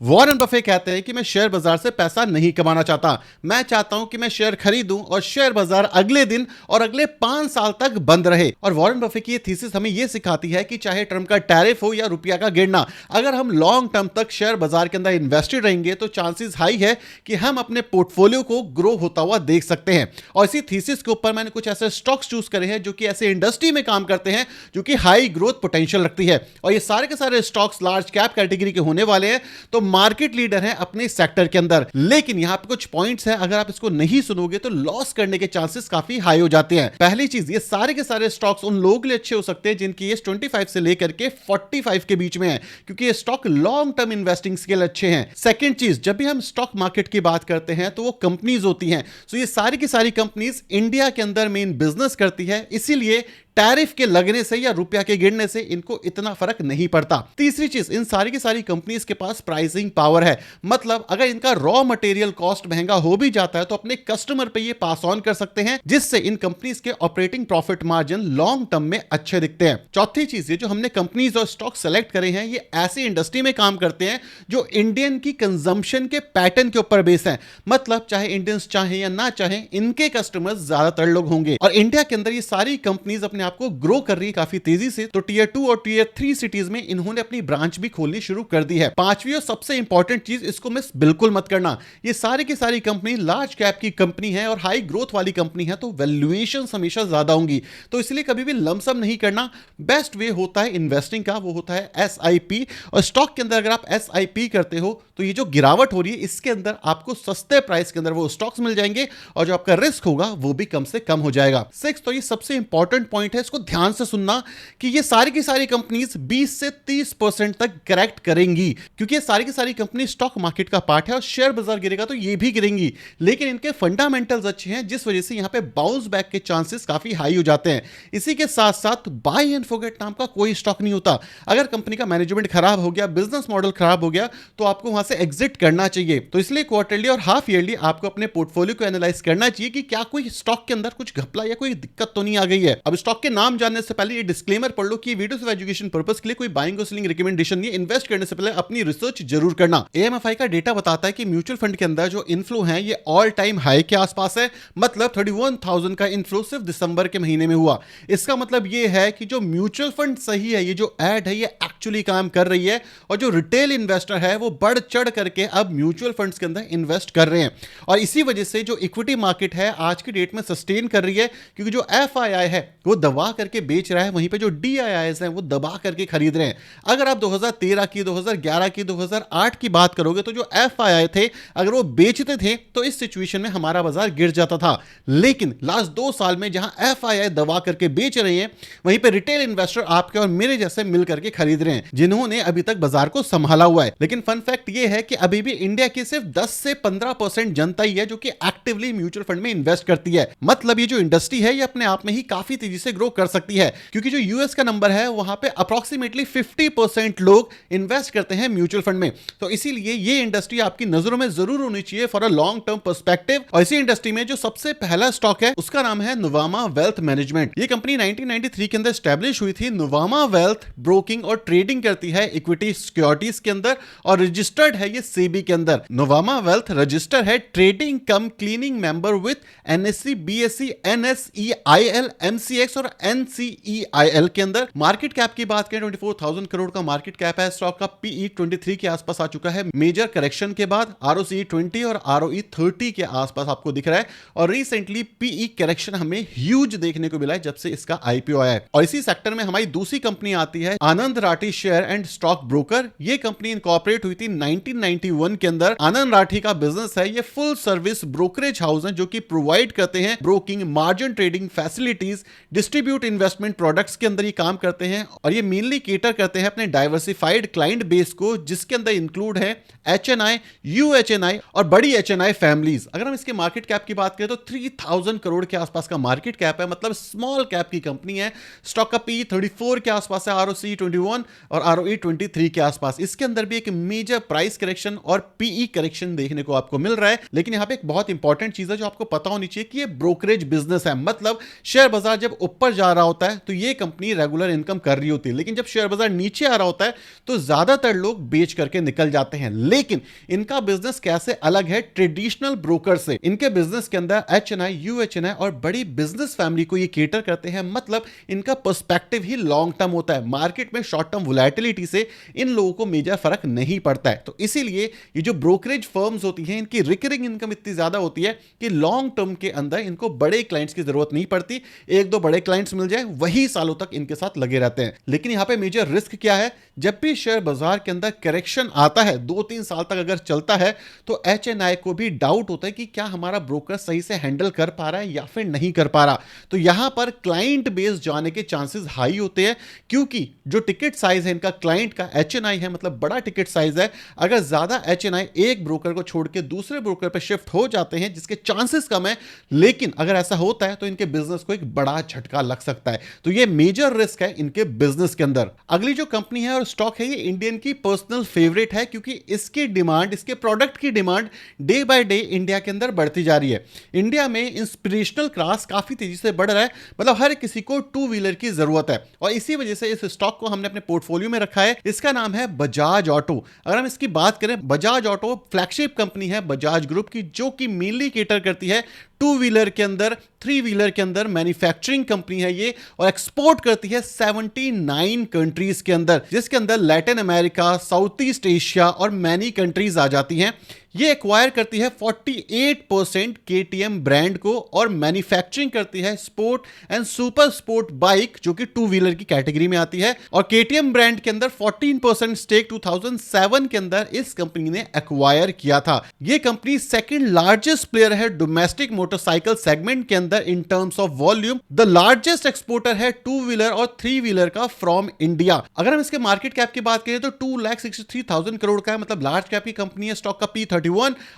Warren Buffett कहते हैं कि मैं शेयर बाजार से पैसा नहीं कमाना चाहता। मैं चाहता हूं कि मैं शेयर खरीदूं और शेयर बाजार अगले दिन और अगले 5 साल तक बंद रहे। और वॉरेन बफे की ये थीसिस हमें ये सिखाती है कि चाहे ट्रम्प का टैरिफ हो या रुपया का गिरना, अगर हम लॉन्ग टर्म तक शेयर बाजार के अंदर इन्वेस्टेड रहेंगे तो चांसेस हाई है कि हम अपने पोर्टफोलियो को ग्रो होता हुआ देख सकते हैं। और इसी थीसिस के ऊपर मैंने कुछ ऐसे स्टॉक्स चूज करे हैं जो कि ऐसे इंडस्ट्री में काम करते हैं जो कि हाई ग्रोथ पोटेंशियल रखती है। और ये सारे के सारे स्टॉक्स लार्ज कैप कैटेगरी के होने वाले हैं, तो मार्केट लीडर है अपने सेक्टर के अंदर। लेकिन यहां पे कुछ पॉइंट्स हैं, अगर आप इसको नहीं सुनोगे तो लॉस करने के चांसेस काफी हाई हो जाते हैं। पहली चीज, ये सारे के सारे स्टॉक्स उन लोगों के लिए अच्छे हो सकते हैं जिनकी एज 25 से लेकर के 45 के बीच में है, क्योंकि ये स्टॉक लॉन्ग टर्म इन्वेस्टिंग के लिए अच्छे हैं। सेकंड चीज, जब भी हम स्टॉक मार्केट की बात करते हैं तो वो कंपनीज होती हैं, सो ये सारी की सारी कंपनीज इंडिया के अंदर मेन बिजनेस करती है, इसीलिए टैरिफ के लगने से या रुपया के गिरने से इनको इतना फर्क नहीं पड़ता। तीसरी चीज, इन सारी की सारी कंपनीज के पास प्राइसिंग पावर है, मतलब अगर इनका रॉ मटेरियल कॉस्ट महंगा हो भी जाता है तो अपने कस्टमर पे ये पास ऑन कर सकते हैं, जिससे इन कंपनीज के operating profit margin long term में अच्छे दिखते हैं। चौथी चीज, ये जो हमने कंपनीज और स्टॉक सेलेक्ट करे हैं ये ऐसी इंडस्ट्री में काम करते हैं जो इंडियन की कंजम्पशन के पैटर्न के ऊपर बेस है, मतलब चाहे इंडियंस चाहे या ना चाहे इनके कस्टमर्स ज्यादातर लोग होंगे। और इंडिया के अंदर ये सारी कंपनीज अपने आपको ग्रो कर रही है काफी तेजी से, तो टीयर 2 और टीयर 3 सिटीज में इन्होंने अपनी ब्रांच भी खोलनी शुरू कर दी है। पांचवी और सबसे इंपॉर्टेंट चीज, इसको मिस बिल्कुल मत करना, ये सारी की सारी कंपनी लार्ज कैप की कंपनी है और हाई ग्रोथ वाली कंपनी है, तो वैल्यूएशन हमेशा ज्यादा होंगी, तो इसलिए कभी भी लमसम नहीं करना। बेस्ट वे होता है इन्वेस्टिंग का, वो होता है एसआईपी। और स्टॉक के अंदर अगर आप एसआईपी करते हो तो ये जो गिरावट हो रही है इसके अंदर आपको सस्ते प्राइस के अंदर वो स्टॉक्स मिल जाएंगे और जो आपका रिस्क होगा वो भी कम से कम हो जाएगा। सिक्स, तो ये सबसे इंपॉर्टेंट पॉइंट है, इसको ध्यान से सुनना कि ये सारी की सारी कंपनीज 20 से 30% तक करेक्ट करेंगी, क्योंकि ये सारी की सारी कंपनी स्टॉक मार्केट का पार्ट है और शेयर बाजार गिरेगा तो ये भी गिरेंगी, लेकिन इनके फंडामेंटल्स अच्छे हैं जिस वजह से यहां पे बाउंस बैक के चांसेस काफी हाई हो जाते हैं। इसी के साथ साथ बाय एंड फॉरगेट नाम का कोई स्टॉक नहीं होता। अगर कंपनी का मैनेजमेंट खराब हो गया, बिजनेस मॉडल खराब हो गया, तो आपको वहां से एग्जिट करना चाहिए। तो इसलिए क्वार्टरली और हाफ ईयरली आपको अपने पोर्टफोलियो को एनालाइज करना चाहिए कि क्या कोई स्टॉक के अंदर कुछ घपला या कोई दिक्कत तो नहीं आ गई है। अब स्टॉक के नाम जानने से पहले ये डिस्क्लेमर पढ़ लो कि ये वीडियो सिर्फ एजुकेशन पर्पस के लिए कोई बाइंग और सेलिंग रिकमेंडेशन नहीं है। इन्वेस्ट करने से पहले अपनी रिसर्च जरूर करना। एएमएफआई का डेटा बताता है कि म्यूचुअल फंड के अंदर जो इनफ्लो है ये ऑल टाइम हाई के आसपास है, मतलब 31,000 का इनफ्लो सिर्फ दिसंबर के महीने में हुआ। इसका मतलब ये है कि जो म्यूचुअल फंड सही है, ये जो एड है ये एक्चुअली काम कर रही है और जो रिटेल इन्वेस्टर है वो बढ़ चढ़ करके अब म्यूचुअल फंड्स के अंदर इन्वेस्ट कर रहे हैं। और इसी वजह से जो इक्विटी मार्केट है आज की डेट में सस्टेन कर रही है, क्योंकि जो एफआईआई है वो दबा करके बेच रहा है, वहीं पे जो डीआईआईस हैं वो दबा करके खरीद रहे हैं। अगर आप 2013 की, 2011 की, 2008 की बात करोगे तो जो एफआईआई थे अगर वो बेचते थे तो इस सिचुएशन में हमारा बाजार गिर जाता था। लेकिन लास्ट 2 साल में जहां एफआईआई दबा करके बेच रहे हैं, वहीं पे रिटेल इन्वेस्टर आपके और मेरे जैसे मिल करके खरीद रहे हैं, जिन्होंने अभी तक बाजार को संभाला हुआ है। लेकिन फन फैक्ट ये है कि अभी भी इंडिया की सिर्फ 10 से 15% जनता ही है जो कि एक्टिवली म्यूचुअल फंड में इन्वेस्ट करती है। मतलब ये जो इंडस्ट्री है ये अपने आप में ही काफी तेजी से ग्रो कर सकती है, क्योंकि जो यूएस का नंबर है वहां पे अप्रोक्सीमेटली 50% लोग इन्वेस्ट करते हैं म्यूचुअल फंड में। तो इसीलिए ये इंडस्ट्री आपकी नजरों में जरूर होनी चाहिए for a long term perspective. और इसी इंडस्ट्री में जो सबसे पहला स्टॉक है उसका नाम है नुवामा वेल्थ मैनेजमेंट। ये कंपनी 1993 के अंदर स्टैब्लिश हुई थी। नुवामा वेल्थ ब्रोकिंग और ट्रेडिंग करती है इक्विटी सिक्योरिटीज के अंदर और रजिस्टर्ड है ये सेबी के अंदर। नुवामा वेल्थ रजिस्टर है trading cum clearing member with NSC, BSC, NSEIL, MCX और एनसीईआईएल के अंदर। मार्केट कैप की बात करें 24,000 करोड़ का मार्केट कैप है। स्टॉक का पीई 23 के आसपास आ चुका है मेजर करेक्शन के बाद। आरओसी 20 और आरओई 30 के आसपास आपको दिख रहा है और रिसेंटली पीई करेक्शन हमें ह्यूज देखने को मिला है जब से इसका आईपीओ आया है। और इसी सेक्टर में हमारी दूसरी कंपनी आती है Anand Rathi share and stock broker. ये कंपनी इनकॉर्पोरेट हुई थी 1991 के अंदर। आनंद राठी का बिजनेस है ये फुल सर्विस ब्रोकरेज हाउस है जो कि प्रोवाइड करते हैं broking, margin trading facilities, distribute investment products के अंदर ये काम करते हैं। और ये मेनली केटर करते हैं अपने डाइवर्सिफाइड क्लाइंट बेस को, जिसके अंदर इंक्लूड है एचएनआई, यूएचएनआई और बड़ी एचएनआई फैमिलीज। अगर हम इसके मार्केट कैप की बात करें तो 3000 करोड़ के आसपास का मार्केट कैप है, मतलब स्मॉल कैप की कंपनी है। स्टॉक का पी 34 के आसपास है, आरओसी 21 और आरओई 23 के आसपास। इसके अंदर भी एक मेजर प्राइस करेक्शन और पीई करेक्शन देखने को आपको मिल रहा है। लेकिन यहां पे एक बहुत इंपॉर्टेंट चीज है जो आपको पता होनी चाहिए कि ये ब्रोकरेज बिजनेस है, मतलब शेयर बाजार जब ऊपर ऊपर जा रहा होता है तो ये कंपनी रेगुलर इनकम कर रही होती है, लेकिन जब शेयर बाजार नीचे आ रहा होता है तो ज्यादातर लोग बेच करके निकल जाते हैं। लेकिन इनका बिजनेस कैसे अलग है ट्रेडिशनल ब्रोकर से? इनके बिजनेस के अंदर HNI, UHNI और बड़ी बिजनेस फैमिली को ये केटर करते हैं, मतलब इनका पर्सपेक्टिव ही लॉन्ग टर्म होता है। मार्केट में शॉर्ट टर्म वोलेटिलिटी से इन लोगों को मेजर फर्क नहीं पड़ता है। तो इसीलिए ये जो ब्रोकरेज फर्म्स होती हैं इनकी रिकरिंग इनकम इतनी ज्यादा होती है कि लॉन्ग टर्म के अंदर इनको बड़े क्लाइंट्स की जरूरत नहीं पड़ती। एक दो बड़े क्लाइंट्स मिल जाए वही सालों तक इनके साथ लगे रहते हैं। लेकिन यहां पे मेजर रिस्क क्या है? जब भी शेयर बाजार के अंदर करेक्शन आता है 2-3 साल तक अगर चलता है तो HNI को भी डाउट होता है कि क्या हमारा ब्रोकर सही से हैंडल कर पा रहा है या फिर नहीं कर पा रहा। तो यहां पर क्लाइंट बेस जाने के चांसेस हाई होते हैं, क्योंकि जो टिकट साइज है इनका क्लाइंट का HNI है, मतलब बड़ा टिकट साइज है। अगर ज्यादा HNI एक ब्रोकर को छोड़ के दूसरे ब्रोकर पर शिफ्ट हो जाते हैं जिसके चांसेस कम है, लेकिन अगर ऐसा होता है तो इनके बिजनेस को एक बड़ा झटका लग सकता है। तो ये मेजर रिस्क है इनके बिजनेस के अंदर। अगली जो कंपनी है और स्टॉक है ये इंडियन की पर्सनल फेवरेट है, क्योंकि इसकी डिमांड, इसके प्रोडक्ट की demand day by day India के अंदर बढ़ती जा रही है। इंडिया में इंस्पिरेशनल क्लास काफी तेजी से बढ़ रहा है, मतलब हर किसी को टू व्हीलर की जरूरत है और इसी वजह से इस स्टॉक को हमने अपने पोर्टफोलियो में रखा है। इसका नाम है बजाज ऑटो। अगर हम इसकी बात करें, बजाज ऑटो फ्लैगशिप कंपनी है बजाज ग्रुप की, जो कि मेनली केटर करती है टू व्हीलर के अंदर, थ्री व्हीलर के अंदर। मैन्युफैक्चरिंग कंपनी है ये और एक्सपोर्ट करती है 79 कंट्रीज के अंदर, जिसके अंदर Latin America, south east Asia और मैनी कंट्रीज आ जाती हैं। ये एक्वायर करती है 48% KTM ब्रांड को और मैन्युफैक्चरिंग करती है sport and super sport bike, जो कि टू व्हीलर की कैटेगरी में आती है। और KTM ब्रांड के अंदर 14% स्टेक 2007 के अंदर इस कंपनी ने एक्वायर किया था। ये कंपनी सेकंड लार्जेस्ट प्लेयर है डोमेस्टिक मोटरसाइकिल सेगमेंट के अंदर in terms of volume. The largest exporter है टू व्हीलर और थ्री व्हीलर का फ्रॉम इंडिया। अगर हम इसके मार्केट कैप की बात करें तो 2,63,000 करोड़ का है, मतलब लार्ज कैप की कंपनी है। स्टॉक का P31,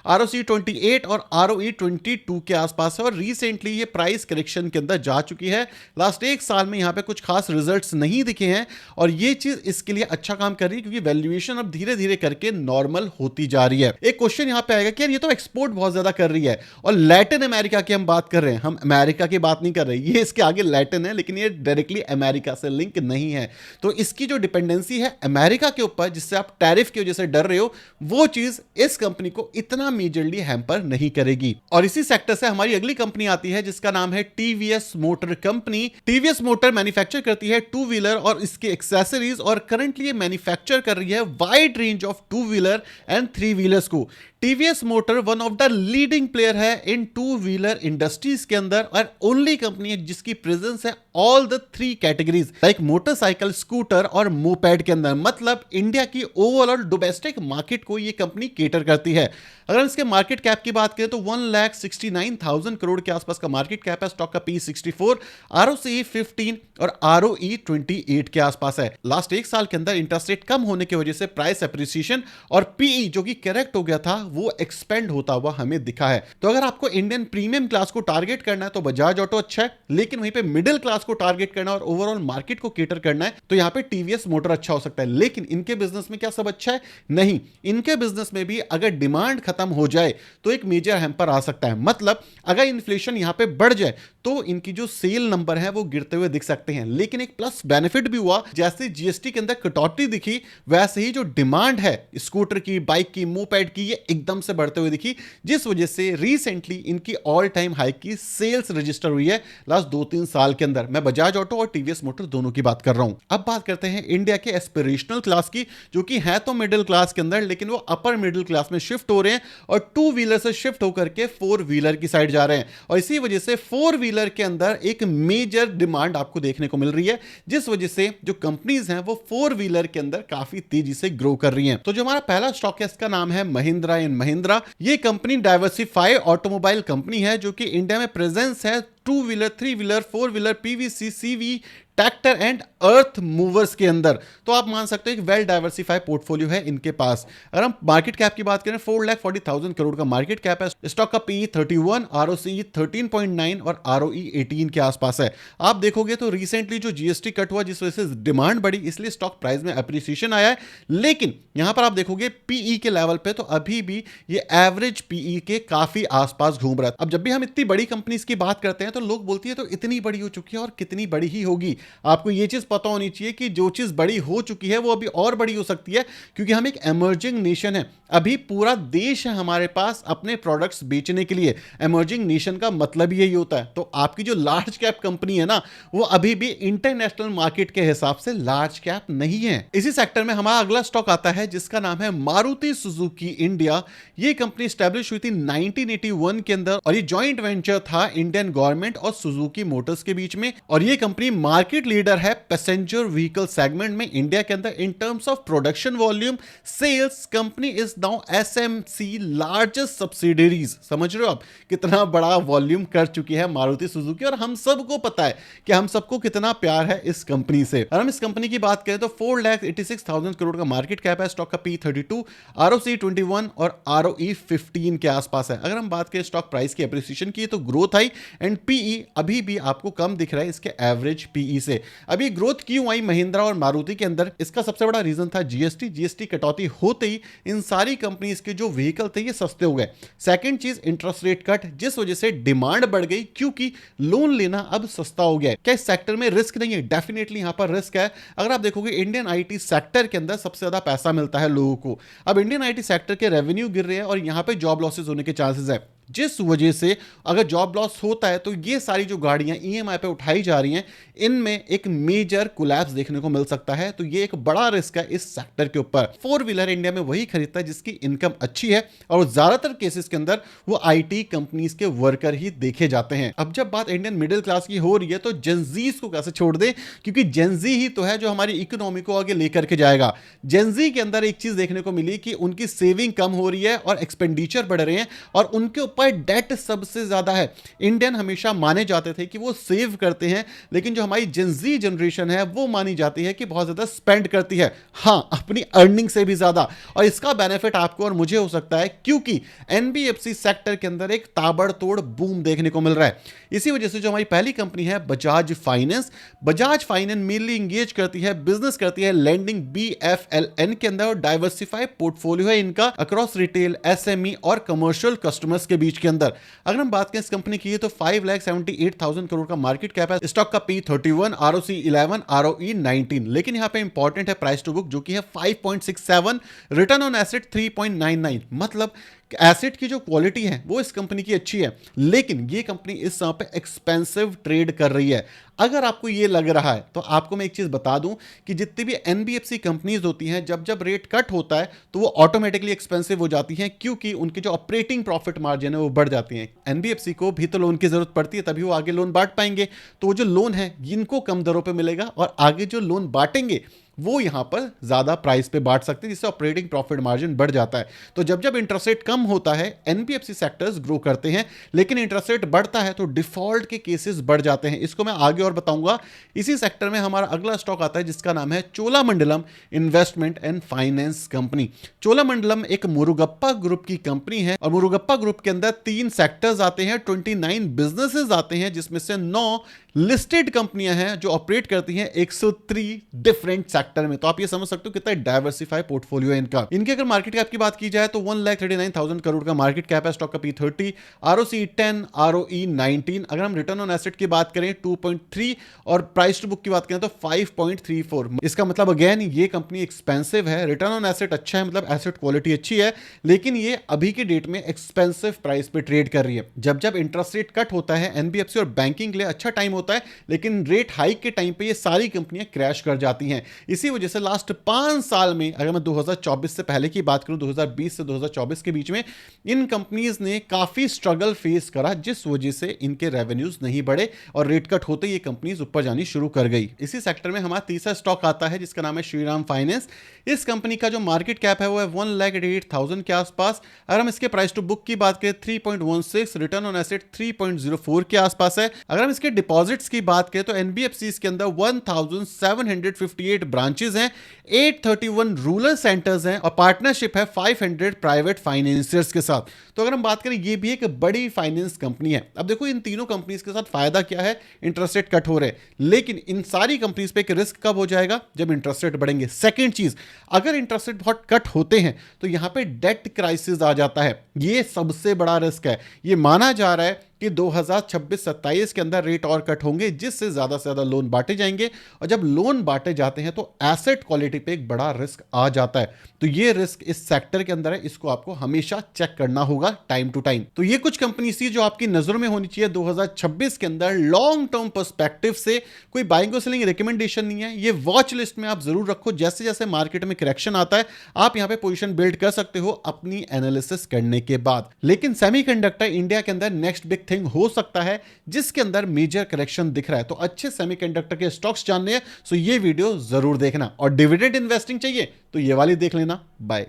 ROC 28 और ROE 22 के आसपास है और रिसेंटली ये प्राइस करेक्शन के अंदर जा चुकी है। लास्ट एक साल में यहां पे कुछ खास रिजल्ट्स नहीं दिखे हैं और ये चीज इसके लिए अच्छा काम कर रही है, क्योंकि वैल्यूएशन अब धीरे धीरे करके नॉर्मल होती जा रही है। एक क्वेश्चन यहां पे आएगा कि यार ये तो एक्सपोर्ट बहुत ज्यादा कर रही है और लैटिन अमेरिका की हम बात कर रहे हैं, हम अमेरिका की बात नहीं कर रहे। ये इसके आगे लैटिन है, लेकिन ये डायरेक्टली अमेरिका से लिंक नहीं है। तो इसकी जो डिपेंडेंसी है अमेरिका के ऊपर, जिससे आप टैरिफ की वजह से डर रहे हो, वो चीज इस कंपनी को इतना मेजरली हैम्पर नहीं करेगी। और इसी सेक्टर से हमारी अगली कंपनी आती है जिसका नाम है TVS motor company. TVS motor manufacture करती है टू व्हीलर और इसके एक्सेसरीज और करंटली ये मैन्युफैक्चर कर रही है wide range of two wheeler and three wheelers को। TVS motor one of the leading player है इन टू व्हीलर इंडस्ट्रीज के अंदर और ओनली कंपनी है जिसकी प्रेजेंस है all the three categories like motorcycle, scooter और मोपेड के अंदर। मतलब इंडिया की ओवरऑल डोमेस्टिक मार्केट को ये कंपनी केटर करती है। अगर इसके मार्केट कैप की बात करें तो 1,69,000 करोड़ के आसपास का मार्केट कैप है। स्टॉक का P64, ROCE 15 और ROE 28 के आसपास है। लास्ट एक साल के अंदर इंटरेस्ट रेट कम होने की वजह से प्राइस एप्रिसिएशन और PE जो कि करेक्ट हो गया था वो एक्सपेंड होता हुआ हमें दिखा है। तो अगर आपको इंडियन प्रीमियम क्लास को टारगेट करना है तो बजाज ऑटो अच्छा है, लेकिन वहीं पे मिडिल क्लास को टारगेट करना और ओवरऑल मार्केट को केटर करना है तो यहां पे TVS मोटर अच्छा हो सकता है। लेकिन इनके बिजनेस में क्या सब अच्छा है? नहीं, इनके बिजनेस में भी अगर डिमांड खत्म हो जाए तो एक मेजर हैम्पर आ सकता है। मतलब अगर इन्फ्लेशन यहां पे बढ़ जाए तो इनकी जो सेल नंबर है वो गिरते हुए दिख सकते हैं। लेकिन एक प्लस बेनिफिट भी हुआ, जैसे GST के अंदर कटौती दिखी वैसे ही जो डिमांड है स्कूटर की, बाइक की, मोपेड की, ये एकदम से बढ़ते हुए दिखी, जिस वजह से रिसेंटली इनकी ऑल टाइम हाई की सेल्स रजिस्टर हुई है लास्ट 2-3 साल के अंदर। मैं बजाज ऑटो और TVS मोटर दोनों की बात कर रहा हूं। अब बात करते हैं इंडिया के एस्पिरेशनल क्लास की, जो कि है तो मिडिल क्लास के अंदर, लेकिन वो अपर मिडिल क्लास में शिफ्ट हो रहे हैं और टू व्हीलर से शिफ्ट होकर के फोर व्हीलर की साइड जा रहे हैं। और इसी वजह से फोर व्हीलर के अंदर एक मेजर डिमांड आपको देखने को मिल रही है, जिस वजह से जो कंपनीज हैं वो फोर व्हीलर के अंदर काफी तेजी से ग्रो कर रही हैं। तो जो हमारा पहला स्टॉक है इसका नाम है महिंद्रा एंड महिंद्रा। ये कंपनी डाइवर्सिफाई ऑटोमोबाइल कंपनी है जो कि इंडिया में प्रेजेंस है two wheeler, three wheeler, four wheeler, PVC, CV, tractor and earth movers के अंदर। तो आप मान सकते हो एक वेल डाइवर्सिफाइड पोर्टफोलियो है इनके पास। अगर हम मार्केट कैप की बात करें 4,40,000 करोड़ का मार्केट कैप है। स्टॉक का पी 31, आरओसी 13.9 और आरओई 18 के आसपास है। आप देखोगे तो रिसेंटली जो जीएसटी कट हुआ जिस वजह से डिमांड बढ़ी, इसलिए स्टॉक प्राइस में अप्रिसिएशन आया है। लेकिन यहां पर आप देखोगे पीई के लेवल पे तो अभी भी ये एवरेज पीई के काफी आसपास घूम रहा है। अब जब भी हम इतनी बड़ी कंपनीज की बात करते हैं तो लोग बोलती है तो इतनी बड़ी हो चुकी है और कितनी बड़ी ही होगी। आपको ये चीज पता होनी चाहिए कि जो चीज बड़ी हो चुकी है वो अभी और बड़ी हो सकती है, क्योंकि हम एक इमर्जिंग नेशन है। अभी पूरा देश है हमारे पास अपने प्रोडक्ट्स बेचने के लिए। इमर्जिंग नेशन का मतलब यही होता है। तो आपकी जो लार्ज कैप कंपनी है ना, वो अभी भी इंटरनेशनल मार्केट के हिसाब से लार्ज कैप नहीं है। इसी सेक्टर में हमारा अगला स्टॉक आता है जिसका नाम है मारुति सुजुकी इंडिया। ये कंपनी स्टैब्लिश हुई थी 1981 के अंदर और ये जॉइंट वेंचर था इंडियन गवर्नमेंट और सुजुकी मोटर्स के बीच में। और ये कंपनी मार्केट लीडर है पैसेंजर व्हीकल सेगमेंट में इंडिया के अंदर। In terms of production volume sales, company is now SMC largest subsidiaries. समझ रहे हो आप कितना बड़ा वॉल्यूम कर चुकी है मारुति सुजुकी। और हम सबको पता है कि हम सबको कितना प्यार है इस कंपनी से। और हम इस कंपनी की बात करें तो 4,86,000 करोड़ का मार्केट कैप है। स्टॉक का पी 32, आरओसी 21 और आरओई 15 के आसपास है। अगर हम बात करें स्टॉक प्राइस की एप्रिसिएशन की तो ग्रोथ आई एंड पीई अभी भी आपको कम दिख रहा है इसके एवरेज पीई से। अभी ग्रोथ क्यों आई महिंद्रा और मारुति के अंदर, इसका सबसे बड़ा रीजन था जीएसटी कटौती होते ही इन सारी कंपनीज के जो व्हीकल थे ये सस्ते हो गए। सेकंड चीज इंटरेस्ट रेट कट, जिस वजह से डिमांड बढ़ गई क्योंकि लोन लेना अब सस्ता हो गया है। क्या इस सेक्टर में रिस्क नहीं है? डेफिनेटली यहां पर रिस्क है। अगर आप देखोगे इंडियन आईटी सेक्टर के अंदर सबसे ज्यादा पैसा मिलता है लोगों को। अब इंडियन आईटी सेक्टर के रेवेन्यू गिर रहे हैं और यहां पे जॉब लॉसेस होने के चांसेस है, जिस वजह से अगर जॉब लॉस होता है तो ये सारी जो गाड़ियां ईएमआई पे उठाई जा रही हैं इनमें एक मेजर कोलैप्स देखने को मिल सकता है। तो ये एक बड़ा रिस्क है इस सेक्टर के ऊपर। फोर व्हीलर इंडिया में वही खरीदता है जिसकी इनकम अच्छी है और ज्यादातर केसेस के अंदर वो आईटी कंपनीज के वर्कर ही देखे जाते हैं। अब जब बात इंडियन मिडिल क्लास की हो रही है तो जेनजीज को कैसे छोड़ दे, क्योंकि जेनजी ही तो है जो हमारी इकोनॉमी को आगे लेकर के जाएगा। जेनजी के अंदर एक चीज देखने को मिली कि उनकी सेविंग कम हो रही है और एक्सपेंडिचर बढ़ रहे हैं और उनके ऊपर डेट सबसे ज्यादा है। इंडियन हमेशा माने जाते थे कि वो सेव करते हैं, लेकिन जो हमारी जेनजी जनरेशन है वो मानी जाती है कि बहुत ज्यादा स्पेंड करती है, हां अपनी अर्निंग से भी ज्यादा। और इसका बेनिफिट आपको और मुझे हो सकता है क्योंकि एनबीएफसी सेक्टर के अंदर एक ताबड़तोड़ बूम देखने को मिल रहा है। इसी वजह से जो हमारी पहली कंपनी है बजाज फाइनेंस मेनली इंगेज करती है, बिजनेस करती है लेंडिंग बीएफएलएन के अंदर और डाइवर्सिफाइड पोर्टफोलियो है इनका अक्रॉस रिटेल, एसएमई और कमर्शियल कस्टमर्स के बीच के अंदर। अगर हम बात करें इस कंपनी की तो 5,78,000 करोड़ का मार्केट कैप है। स्टॉक का पी 31, आरओसी 11, आरओई 19। लेकिन यहां पे इंपॉर्टेंट है प्राइस टू बुक जो कि है 5.67, रिटर्न ऑन एसेट 3.99। मतलब एसेट की जो क्वालिटी है वो इस कंपनी की अच्छी है, लेकिन ये कंपनी इस समय पे एक्सपेंसिव ट्रेड कर रही है। अगर आपको ये लग रहा है तो आपको मैं एक चीज बता दूं कि जितनी भी एनबीएफसी कंपनीज होती हैं जब जब रेट कट होता है तो वो ऑटोमेटिकली एक्सपेंसिव हो जाती हैं, क्योंकि उनके जो ऑपरेटिंग प्रॉफिट मार्जिन है वो बढ़ जाती हैं। एनबीएफसी को भी तो लोन की जरूरत पड़ती है, तभी वो आगे लोन बांट पाएंगे। तो वो जो लोन है इनको कम दरों पर मिलेगा और आगे जो लोन बांटेंगे वो यहां पर ज्यादा प्राइस पे बांट सकते हैं, जिससे ऑपरेटिंग प्रॉफिट मार्जिन बढ़ जाता है। तो जब जब इंटरेस्ट रेट कम होता है एनबीएफसी सेक्टर्स ग्रो करते हैं, लेकिन इंटरेस्ट रेट बढ़ता है तो डिफॉल्ट के केसेस बढ़ जाते हैं। इसको मैं आगे और बताऊंगा। इसी सेक्टर में हमारा अगला स्टॉक आता है जिसका नाम है Cholamandalam investment and finance company. Cholamandalam एक मुरुगप्पा ग्रुप की कंपनी है और मुरुगप्पा ग्रुप के अंदर 3 सेक्टर्स आते हैं, 29 बिजनेसेस आते हैं, जिसमें से 9 लिस्टेड कंपनियां हैं जो ऑपरेट करती हैं 103 डिफरेंट सेक्टर में। तो आप ये समझ सकते हो कितना डाइवर्सिफाइड पोर्टफोलियो है इनका। इनके अगर मार्केट कैप की बात की जाए तो 1,39,000 करोड़ का मार्केट कैप है। स्टॉक का पी 30, आरओसी 10, आरओई 19। अगर हम रिटर्न ऑन एसेट की बात करें 2.3 और प्राइस टू बुक की बात करें तो 5.34। इसका मतलब अगेन ये कंपनी एक्सपेंसिव है। रिटर्न ऑन एसेट अच्छा है, मतलब एसेट क्वालिटी अच्छी है, लेकिन ये अभी की डेट में एक्सपेंसिव प्राइस पे ट्रेड कर रही है। जब जब इंटरेस्ट रेट कट होता है एनबीएफसी और बैंकिंग के लिए अच्छा टाइम होता है, लेकिन रेट हाइक के टाइम पे ये सारी कंपनियां क्रैश कर जाती हैं। इसी वजह से लास्ट 5 साल में, अगर मैं 2024 से पहले की बात करूं, 2020 से 2024 के बीच में इन कंपनीज ने काफी स्ट्रगल फेस करा, जिस वजह से इनके रेवेन्यूज नहीं बढ़े और रेट कट होते ये कंपनीज ऊपर जानी शुरू कर गई। इसी सेक्टर में हमारा तीसरा स्टॉक आता है जिसका नाम है श्रीराम फाइनेंस। इस कंपनी का जो मार्केट कैप है वो है 1,88,000 के आसपास। अगर हम इसके प्राइस टू बुक की बात करें 3.16, रिटर्न ऑन एसेट 3.04 के आसपास है। अगर हम इसके डिपॉजिट्स की बात करें तो एनबीएफसी के अंदर 1758 ब्रांचेस हैं, 831 रूरल सेंटर्स हैं और पार्टनरशिप है 500 प्राइवेट फाइनेंसियर्स के साथ। तो अगर हम बात करें, ये भी एक बड़ी फाइनेंस कंपनी है। अब देखो इन तीनों कंपनीज के साथ फायदा क्या है, इंटरेस्ट रेट कट हो रहे हैं, लेकिन इन सारी कंपनीज पे एक रिस्क कब हो जाएगा, जब इंटरेस्ट रेट बढ़ेंगे। सेकंड चीज, अगर इंटरेस्ट रेट बहुत कट होते हैं तो यहां पे डेट क्राइसिस आ जाता है, ये सबसे बड़ा रिस्क है। ये माना जा रहा है कि 2026-27 के अंदर रेट और कट होंगे, जिससे ज्यादा से ज्यादा लोन बांटे जाएंगे, और जब लोन बांटे जाते हैं तो एसेट क्वालिटी पे एक बड़ा रिस्क आ जाता है। तो ये रिस्क इस सेक्टर के अंदर है, इसको आपको हमेशा चेक करना होगा टाइम टू टाइम। तो ये कुछ कंपनी थी जो आपकी नजरों में होनी चाहिए 2026 के अंदर। लॉन्ग टर्म पर्सपेक्टिव से कोई बाइंग और सेलिंग रिकमेंडेशन नहीं है, ये वॉच लिस्ट में आप जरूर रखो। जैसे जैसे मार्केट में करेक्शन आता है आप यहां पे पोजीशन बिल्ड कर सकते हो अपनी एनालिसिस करने के बाद। लेकिन सेमीकंडक्टर इंडिया के अंदर नेक्स्ट बिग थिंग हो सकता है जिसके अंदर मेजर करेक्शन दिख रहा है। तो अच्छे सेमीकंडक्टर के स्टॉक्स जानने हैं तो ये वीडियो जरूर देखना, और डिविडेंड इन्वेस्टिंग चाहिए तो ये वाली देख लेना। बाय।